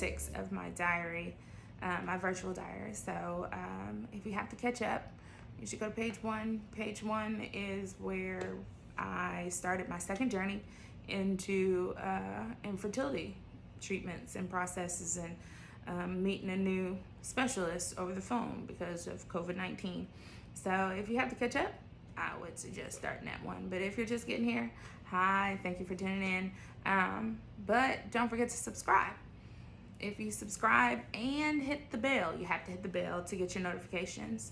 6 of my diary, my virtual diary. So if you have to catch up, you should go to page 1. Page 1 is where I started my second journey into infertility treatments and processes, and meeting a new specialist over the phone because of COVID-19. So if you have to catch up, I would suggest starting at 1. But if you're just getting here, hi, thank you for tuning in. But don't forget to subscribe. If you subscribe and hit the bell, you have to hit the bell to get your notifications.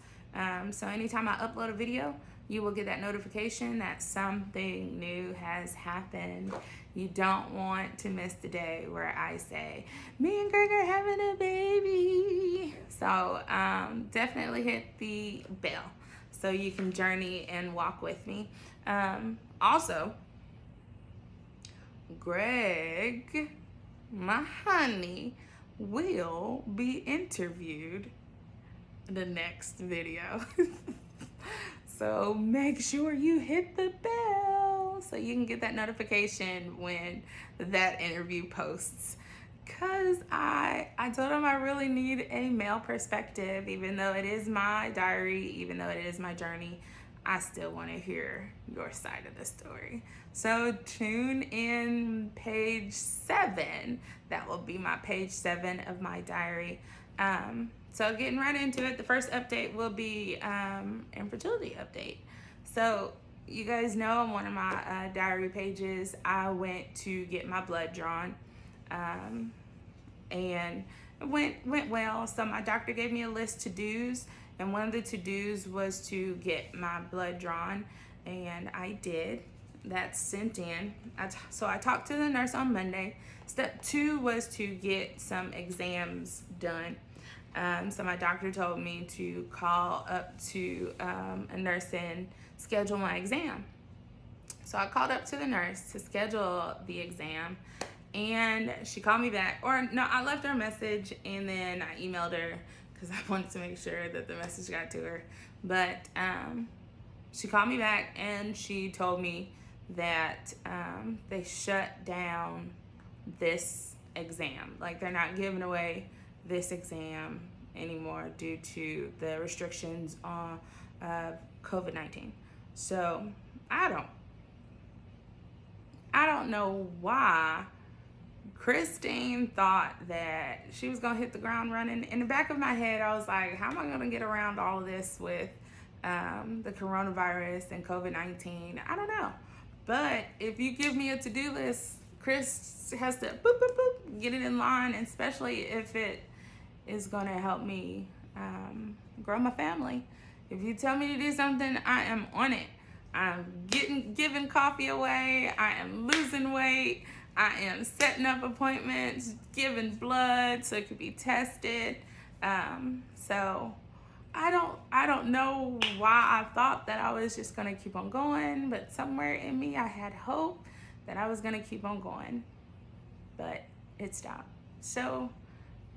So anytime I upload a video, you will get that notification that something new has happened. You don't want to miss the day where I say, me and Greg are having a baby. So definitely hit the bell so you can journey and walk with me. Also, Greg, my honey, will be interviewed in the next video. So make sure you hit the bell so you can get that notification when that interview posts. Cause I told him I really need a male perspective. Even though it is my diary, even though it is my journey, I still want to hear your side of the story. So tune in page 7. That will be my page 7 of my diary. So getting right into it, the first update will be infertility update. So you guys know on one of my diary pages, I went to get my blood drawn, and it went well. So my doctor gave me a list to do's, and one of the to-dos was to get my blood drawn, and I did. That's sent in. So I talked to the nurse on Monday. Step 2 was to get some exams done. So my doctor told me to call up to a nurse and schedule my exam. So I called up to the nurse to schedule the exam, and she called me back. Or no, I left her a message and then I emailed her because I wanted to make sure that the message got to her. But she called me back and she told me that they shut down this exam. Like, they're not giving away this exam anymore due to the restrictions on COVID-19. So I don't know why Christine thought that she was gonna hit the ground running. In the back of my head, I was like, how am I gonna get around all of this with the coronavirus and COVID-19? I don't know. But if you give me a to-do list, Chris has to boop, boop, boop, get it in line, especially if it is gonna help me grow my family. If you tell me to do something, I am on it. I'm giving coffee away. I am losing weight. I am setting up appointments, giving blood so it could be tested. So I don't know why I thought that I was just gonna keep on going, but somewhere in me I had hope that I was gonna keep on going, but it stopped. So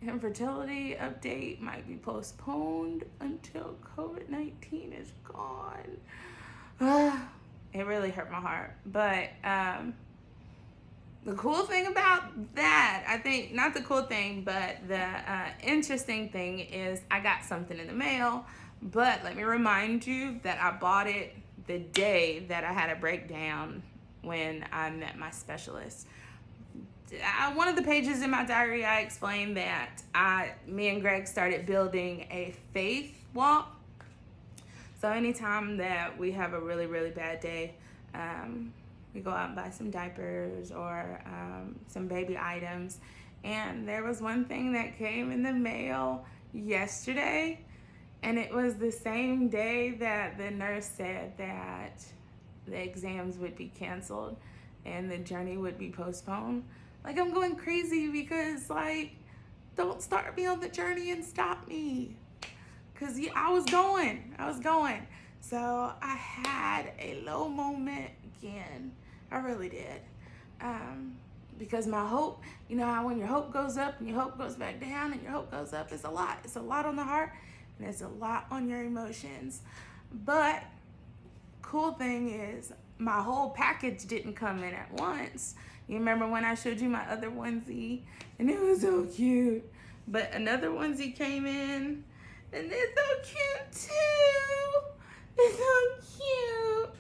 infertility update might be postponed until COVID-19 is gone. It really hurt my heart. But the cool thing about that, I think, not the cool thing, but the interesting thing is I got something in the mail. But let me remind you that I bought it the day that I had a breakdown when I met my specialist. One of the pages in my diary, I explained that me and Greg started building a faith walk. So anytime that we have a really, really bad day, we go out and buy some diapers or some baby items. And there was one thing that came in the mail yesterday, and it was the same day that the nurse said that the exams would be canceled and the journey would be postponed. Like, I'm going crazy because, like, don't start me on the journey and stop me. Because I was going. So I had a low moment again. I really did. Because my hope, you know how when your hope goes up and your hope goes back down and your hope goes up, it's a lot. It's a lot on the heart and it's a lot on your emotions. But cool thing is my whole package didn't come in at once. You remember when I showed you my other onesie? And it was so cute. But another onesie came in, and it's so cute too. It's so cute.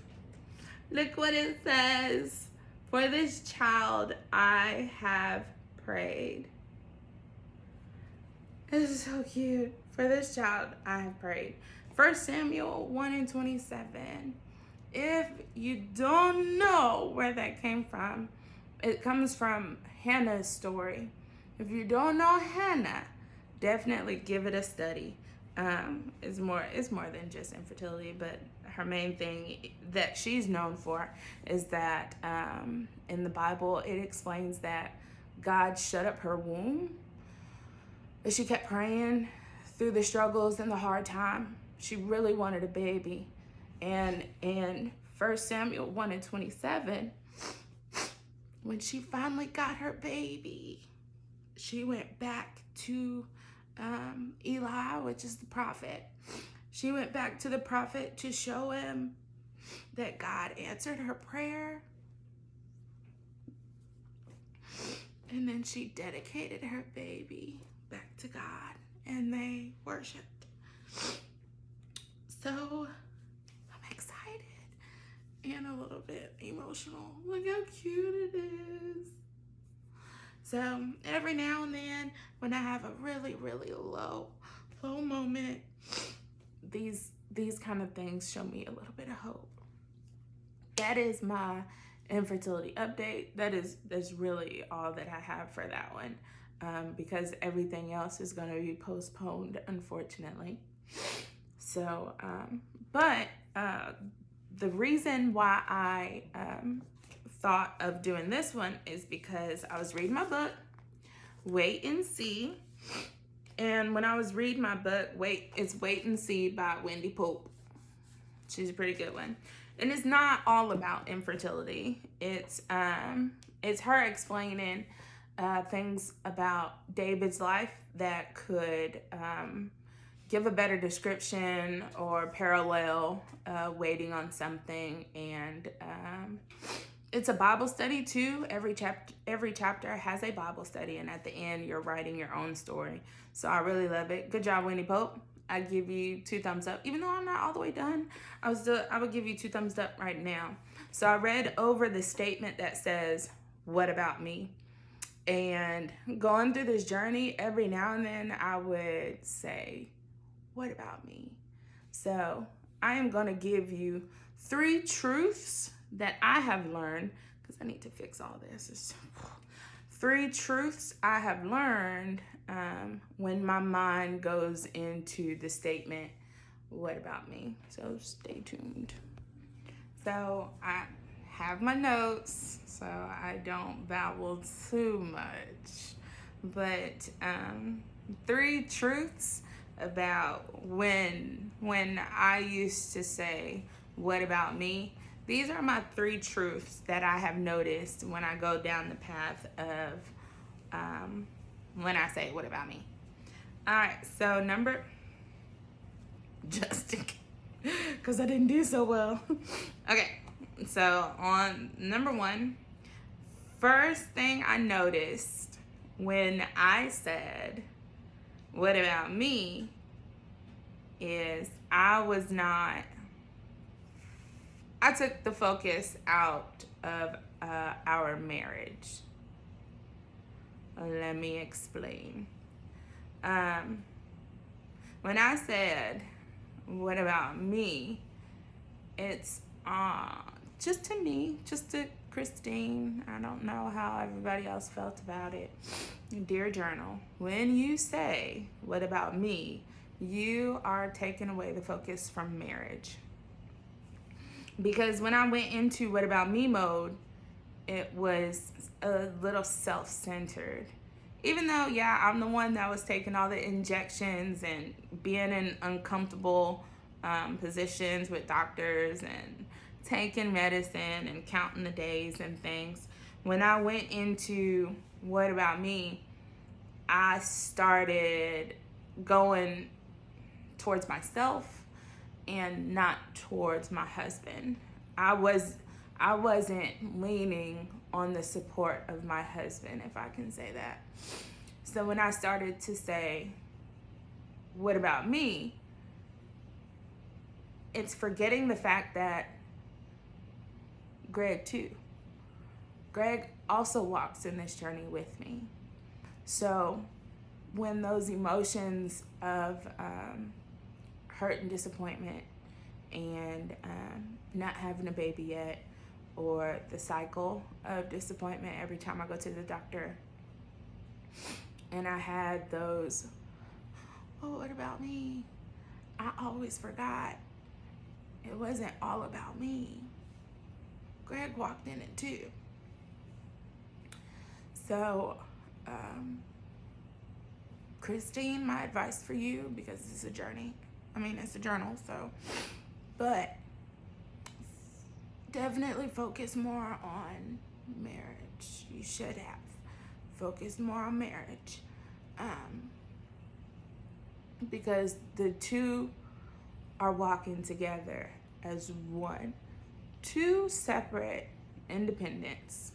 Look what it says. For this child I have prayed. This is so cute. For this child I have prayed. 1 Samuel 1:27. If you don't know where that came from, it comes from Hannah's story. If you don't know Hannah, definitely give it a study. It's more than just infertility, but her main thing that she's known for is that in the Bible it explains that God shut up her womb, but she kept praying through the struggles and the hard time. She really wanted a baby. And in 1 Samuel 1:27, when she finally got her baby, she went back to Eli, which is the prophet. She went back to the prophet to show him that God answered her prayer. And then she dedicated her baby back to God, and they worshiped. So I'm excited and a little bit emotional. Look how cute it is. So every now and then when I have a really, really low moment, these kind of things show me a little bit of hope. That is my infertility update. That's really all that I have for that one, because everything else is going to be postponed, unfortunately. So, but the reason why I thought of doing this one is because I was reading my book, Wait and See. And when I was reading my book, it's Wait and See by Wendy Pope. She's a pretty good one. And it's not all about infertility. It's her explaining things about David's life that could give a better description or parallel waiting on something. And it's a Bible study too. Every chapter has a Bible study, and at the end you're writing your own story. So I really love it. Good job, Wendy Pope. I give you 2 thumbs up. Even though I'm not all the way done, I would give you 2 thumbs up right now. So I read over the statement that says, "What about me?" And going through this journey, every now and then I would say, "What about me?" So I am going to give you 3 truths that I have learned, because I need to fix all this. 3 truths I have learned when my mind goes into the statement, "What about me?" So stay tuned. So I have my notes so I don't babble too much. But 3 truths about when I used to say, "What about me?" These are my 3 truths that I have noticed when I go down the path of when I say, "What about me?" All right, so because I didn't do so well. Okay, so on number 1, first thing I noticed when I said, "What about me?" is I took the focus out of our marriage. Let me explain. When I said, "What about me?" it's just to me, just to Christine. I don't know how everybody else felt about it. Dear Journal, when you say, "What about me?" you are taking away the focus from marriage. Because when I went into "What about me" mode, it was a little self-centered. Even though, yeah, I'm the one that was taking all the injections and being in uncomfortable positions with doctors and taking medicine and counting the days and things. When I went into "What about me?" I started going towards myself and not towards my husband. I wasn't leaning on the support of my husband, if I can say that. So when I started to say, what about me? It's forgetting the fact that Greg too. Greg also walks in this journey with me. So when those emotions of hurt and disappointment and not having a baby yet, or the cycle of disappointment every time I go to the doctor, and I had those, oh, what about me? I always forgot. It wasn't all about me. Greg walked in it too. So, Christine, my advice for you, because it's a journey. It's a journal, so. But definitely focus more on marriage. You should have. Focus more on marriage. Because the two are walking together as one. Two separate independents,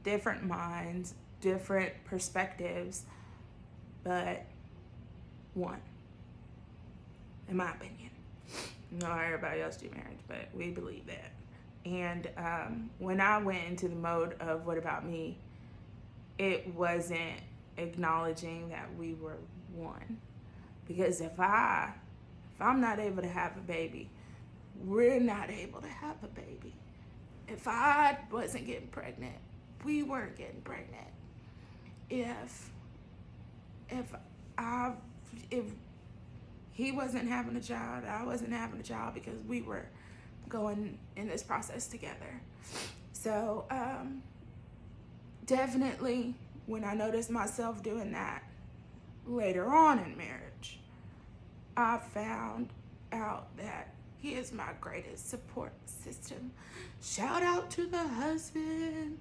different minds, different perspectives, but one, in my opinion. Not everybody else do marriage, but we believe that. And when I went into the mode of what about me, it wasn't acknowledging that we were one. Because if I'm not able to have a baby, we're not able to have a baby. If I wasn't getting pregnant, we weren't getting pregnant. If he wasn't having a child, I wasn't having a child, because we were going in this process together. So definitely when I noticed myself doing that later on in marriage, I found out that he is my greatest support system. Shout out to the husband.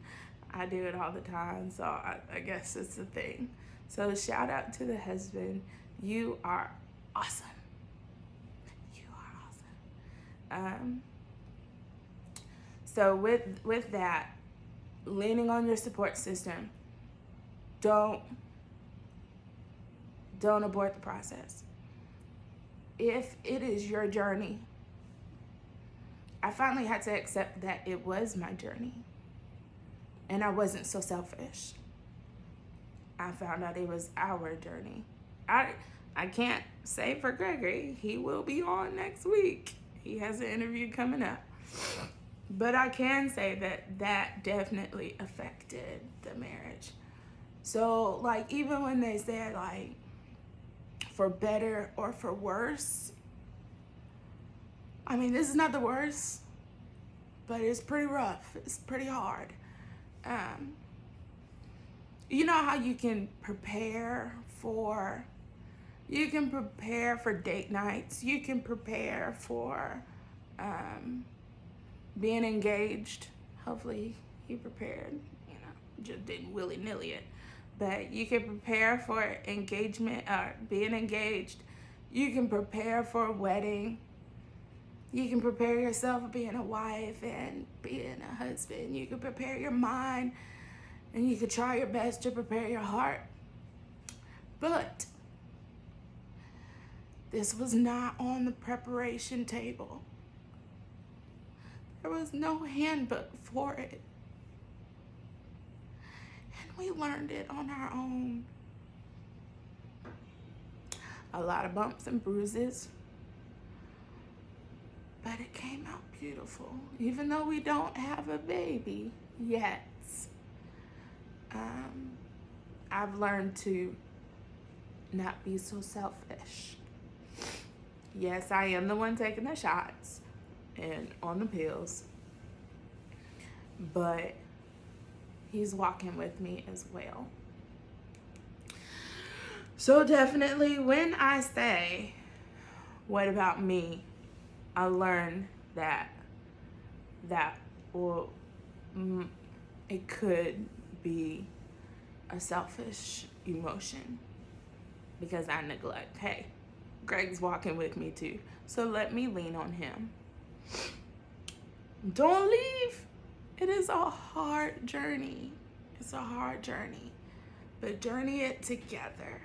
I do it all the time, so I guess it's a thing. So shout out to the husband. You are awesome. You are awesome. So with that, leaning on your support system, don't abort the process. If it is your journey, I finally had to accept that it was my journey. And I wasn't so selfish. I found out it was our journey. I can't say for Gregory. He will be on next week. He has an interview coming up. But I can say that definitely affected the marriage. So, even when they said, for better or for worse, this is not the worst, but it's pretty rough. It's pretty hard. You know how you can prepare for date nights. You can prepare for being engaged. Hopefully he prepared, just didn't willy-nilly it. But you can prepare for engagement, being engaged. You can prepare for a wedding. You can prepare yourself for being a wife and being a husband. You can prepare your mind, and you can try your best to prepare your heart. But this was not on the preparation table. There was no handbook for it. And we learned it on our own. A lot of bumps and bruises. But it came out beautiful. Even though we don't have a baby yet. I've learned to not be so selfish. Yes, I am the one taking the shots and on the pills, but he's walking with me as well. So definitely when I say, what about me? I learned that it could be a selfish emotion because I neglect. Hey, Greg's walking with me too, so let me lean on him. Don't leave It is a hard journey. It's a hard journey. But journey it together.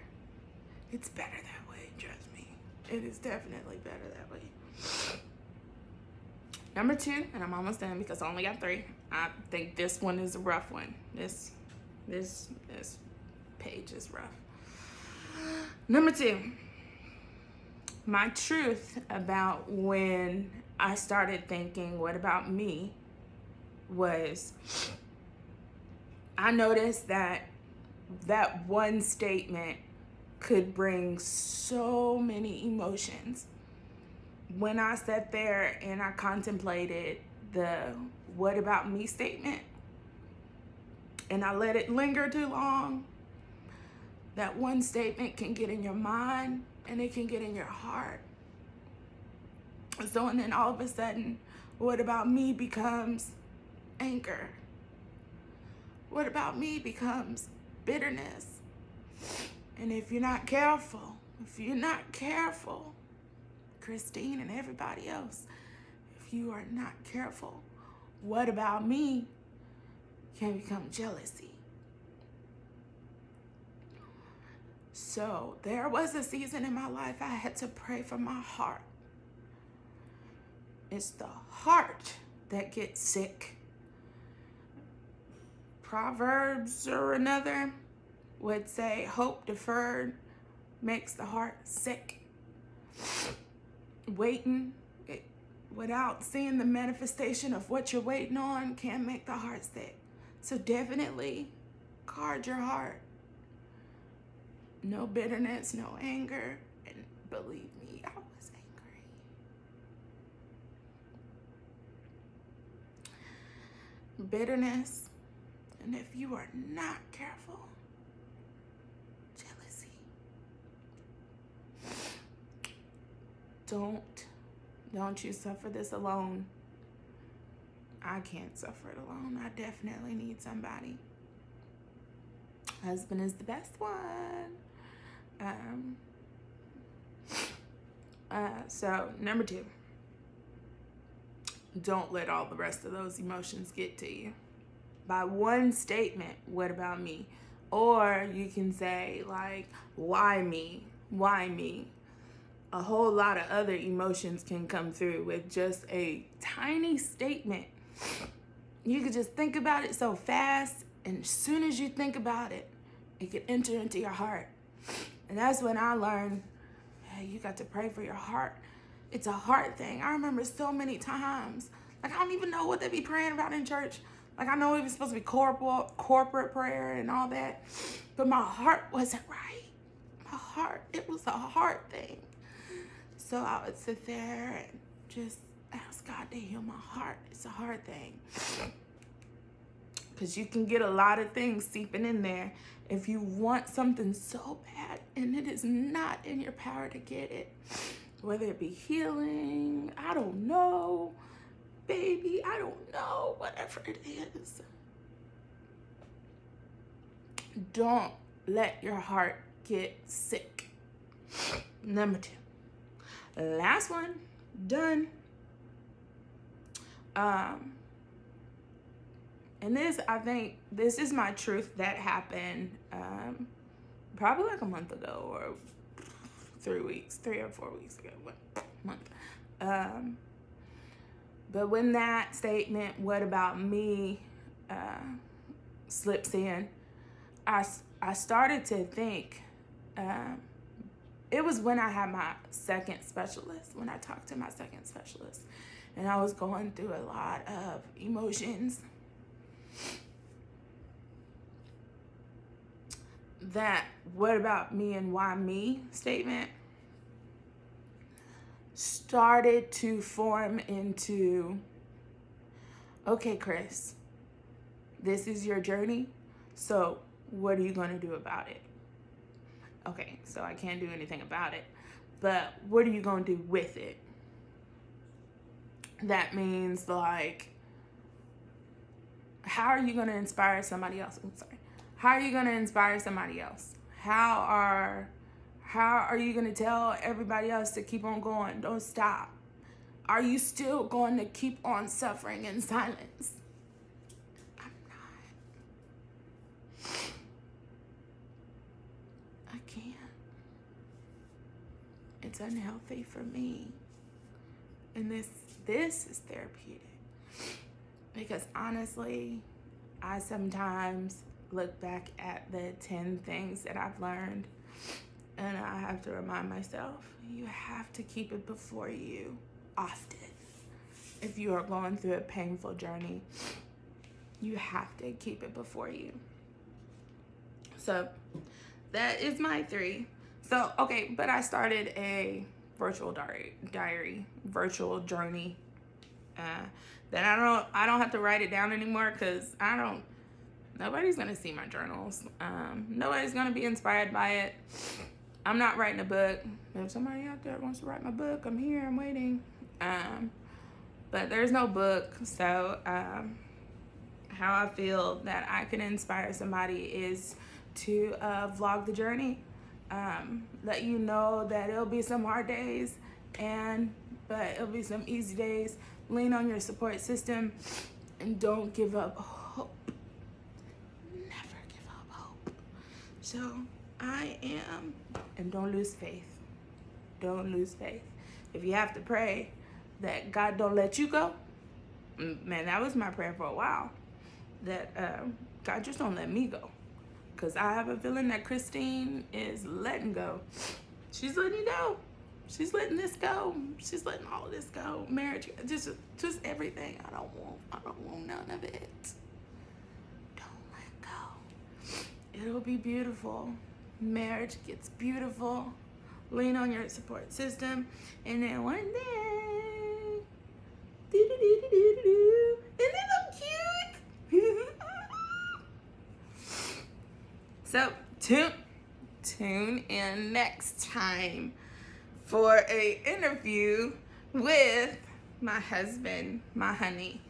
It's better that way, trust me. It is definitely better that way. Number 2, and I'm almost done because I only got 3. I think this one is a rough one. This page is rough. Number 2, my truth about when I started thinking, what about me, was I noticed that one statement could bring so many emotions. When I sat there and I contemplated the what about me statement, and I let it linger too long, that one statement can get in your mind and it can get in your heart. So, and then all of a sudden, what about me becomes anger. What about me becomes bitterness. And if you're not careful, Christine and everybody else, if you are not careful, what about me can become jealousy. So there was a season in my life I had to pray for my heart. It's the heart that gets sick. Proverbs or another would say, hope deferred makes the heart sick. Waiting without seeing the manifestation of what you're waiting on can make the heart sick. So definitely guard your heart. No bitterness, no anger. And believe me, I was angry. Bitterness. And if you are not careful, jealousy. Don't you suffer this alone. I can't suffer it alone. I definitely need somebody. Husband is the best one. So number 2, don't let all the rest of those emotions get to you. By one statement, what about me? Or you can say like, why me? Why me? A whole lot of other emotions can come through with just a tiny statement. You could just think about it so fast, and as soon as you think about it, it can enter into your heart. And that's when I learned, hey, you got to pray for your heart. It's a heart thing. I remember so many times, like I don't even know what they be praying about in church. Like I know it was supposed to be corporate prayer and all that, but my heart wasn't right. It was a heart thing. So I would sit there and just ask God to heal my heart. It's a hard thing. Because you can get a lot of things seeping in there if you want something so bad and it is not in your power to get it. Whether it be healing, I don't know, baby, I don't know, whatever it is. Don't let your heart get sick. Number 2. Last one, done. And this, I think, this is my truth that happened probably like a month ago or 3 or 4 weeks ago, month. But when that statement, what about me, slips in, I started to think, it was when I had my second specialist, when I talked to my second specialist, and I was going through a lot of emotions. That what about me and why me statement started to form into, okay, Chris, this is your journey, so what are you going to do about it? Okay, so I can't do anything about it, but what are you going to do with it? That means like, how are you going to inspire somebody else? How are you going to inspire somebody else? How are you going to tell everybody else to keep on going? Don't stop. Are you still going to keep on suffering in silence? It's unhealthy for me. And this is therapeutic. Because honestly, I sometimes look back at the 10 things that I've learned, and I have to remind myself, you have to keep it before you often. If you are going through a painful journey, you have to keep it before you. So that is my 3. So, okay, but I started a virtual diary, virtual journey. That I don't have to write it down anymore, because nobody's gonna see my journals. Nobody's gonna be inspired by it. I'm not writing a book. If somebody out there wants to write my book, I'm here, I'm waiting. But there's no book. So how I feel that I can inspire somebody is to vlog the journey. Let you know that it'll be some hard days, but it'll be some easy days. Lean on your support system and don't give up hope. Never give up hope. So and don't lose faith. Don't lose faith. If you have to pray that God don't let you go, man, that was my prayer for a while. That God just don't let me go. Because I have a feeling that Christine is letting go. She's letting go. She's letting this go. She's letting all of this go. Marriage, just everything. I don't want none of it. Don't let go. It'll be beautiful. Marriage gets beautiful. Lean on your support system, and then one day, isn't it cute? So tune in next time for a interview with my husband, my honey.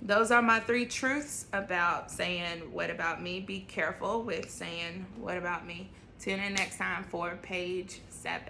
Those are my 3 truths about saying what about me. Be careful with saying what about me. Tune in next time for page 7.